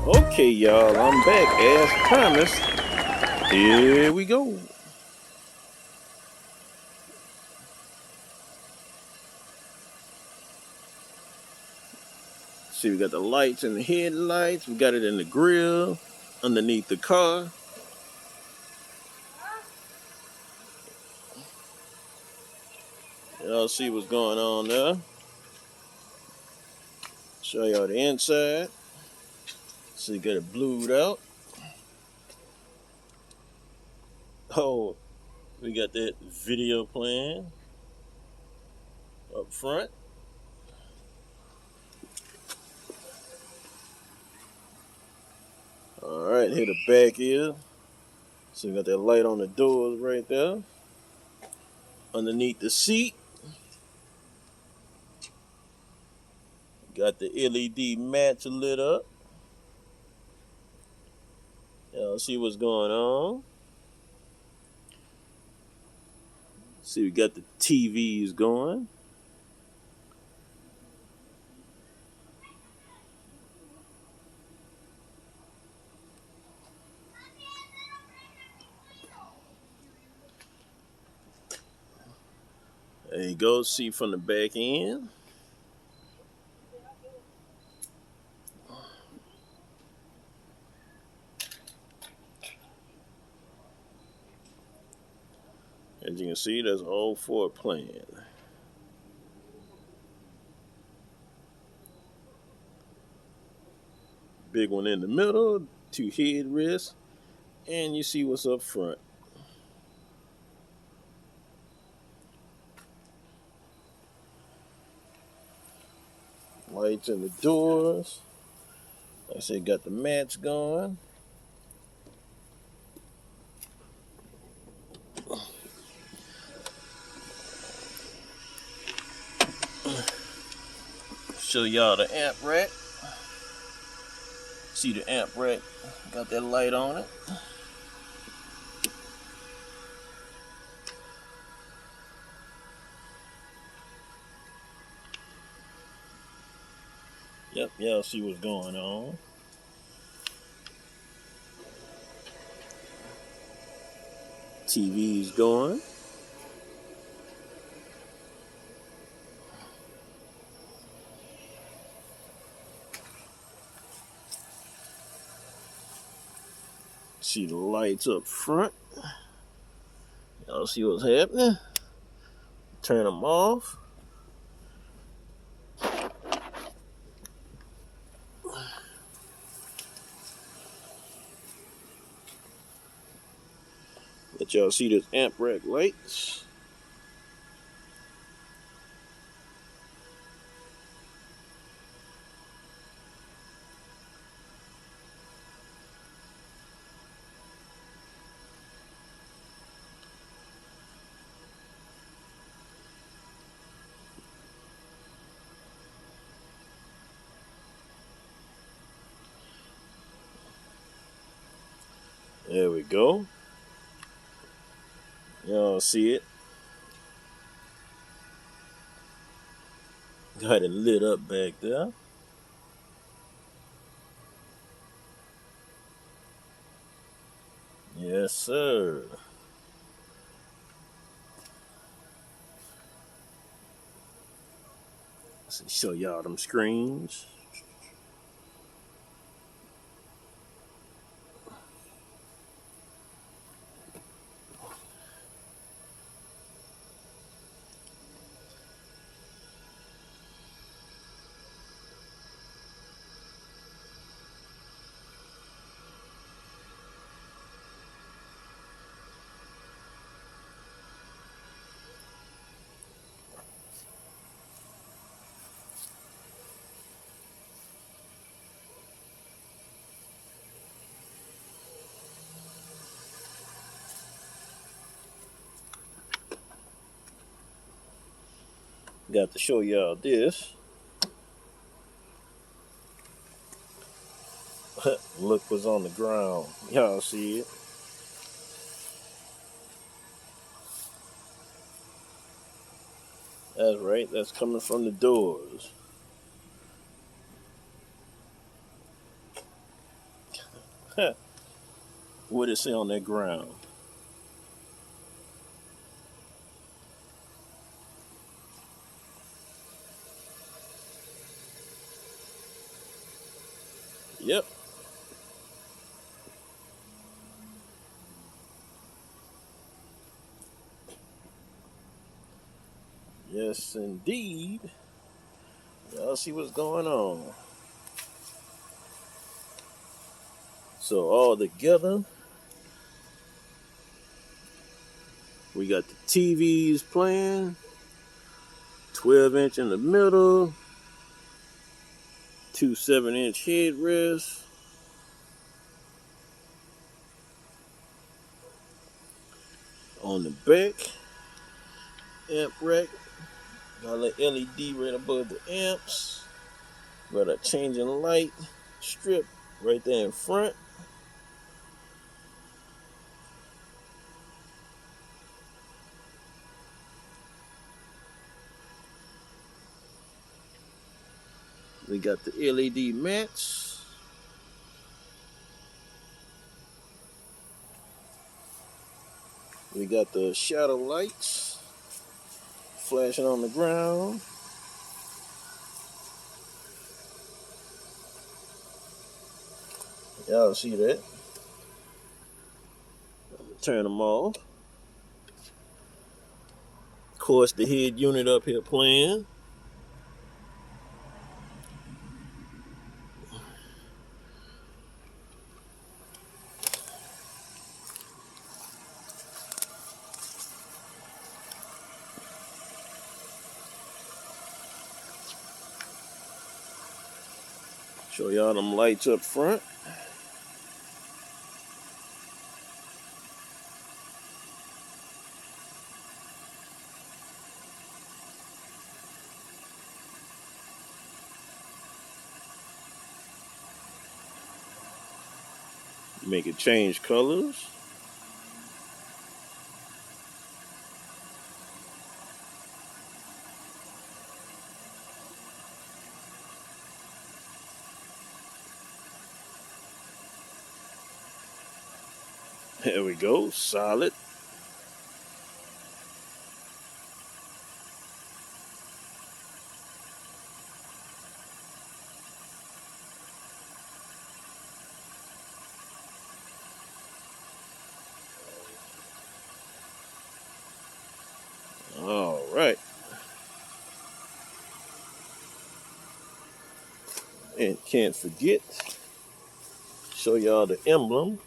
Okay, y'all, I'm back as promised. Here we go. See, we got the lights and the headlights. We got it in the grill, underneath the car. Y'all see what's going on there. Show y'all the inside. See, got it blued out. Oh, we got that video playing up front. All right, here the back is. So we got that light on the doors right there. Underneath the seat, got the LED mats lit up. Y'all see what's going on. See, we got the TVs going. There you go. See from the back end. As you can see, that's all for a plan. Big one in the middle, 2 headrests, and you see what's up front. Lights in the doors. Like I said, got the mats going. Show y'all the amp rack. See the amp rack, got that light on it. Yep, y'all see what's going on. TV's going. See the lights up front. Y'all see what's happening. Turn them off. Let y'all see this amp rack lights. There we go. Y'all see it. Got it lit up back there. Yes, sir. Let's show y'all them screens. Got to show y'all this. Look what's on the ground. Y'all see it. That's right, that's coming from the doors. What did it say on that ground? Yep. Yes, indeed. Y'all see what's going on. So all together, we got the TVs playing, 12-inch in the middle, two 7-inch headrests. On the back, amp rack, got a LED right above the amps. Got a changing light strip right there in front. We got the LED mats. We got the shadow lights flashing on the ground. Y'all see that? Turn them off. Of course, the head unit up here playing. Show y'all them lights up front. Make it change colors. There we go, solid. All right. And can't forget, show y'all the emblem.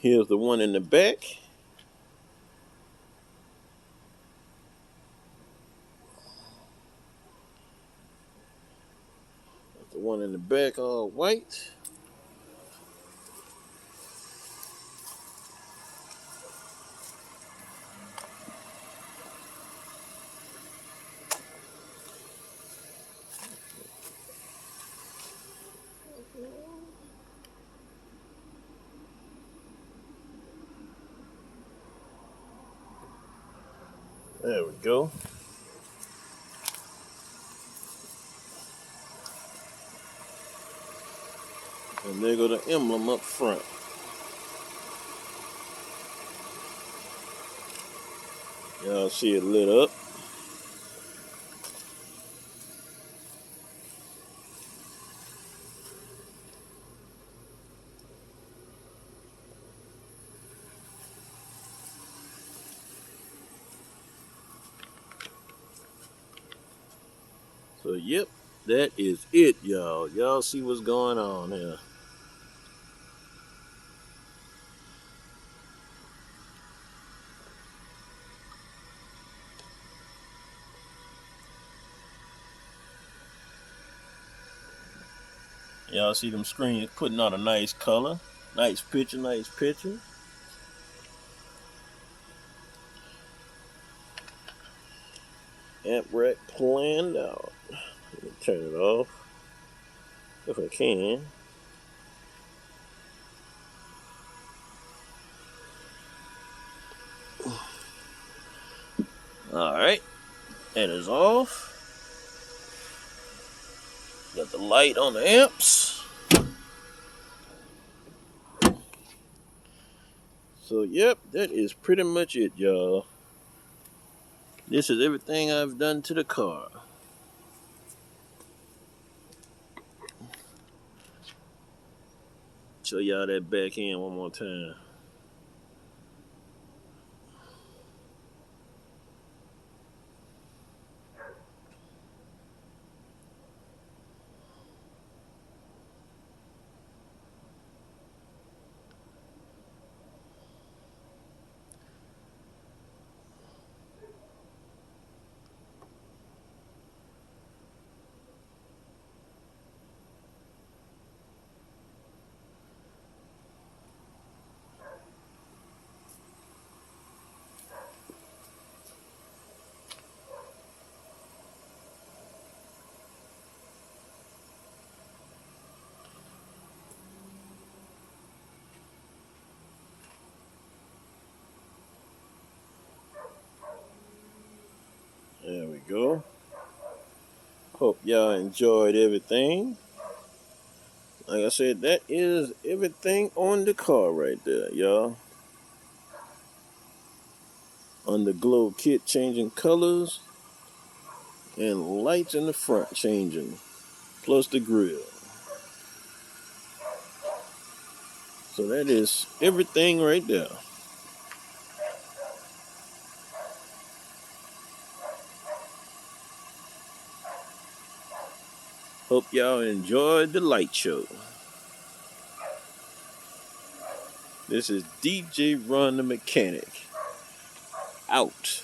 Here's the one in the back. The one in the back all white. There we go. And there go the emblem up front. Y'all see it lit up. So, yep, that is it, y'all. Y'all see what's going on here. Y'all see them screens putting out a nice color. Nice picture, nice picture. Amp rack planned out. Let me turn it off if I can. Alright, that is off. Got the light on the amps. So, yep, that is pretty much it, y'all. This is everything I've done to the car. Show y'all that back end one more time. There we go. Hope y'all enjoyed everything. Like I said, that is everything on the car right there, y'all. Underglow kit changing colors and lights in the front changing, plus the grill. So that is everything right there. Hope y'all enjoyed the light show. This is DJ Ron the Mechanic. Out.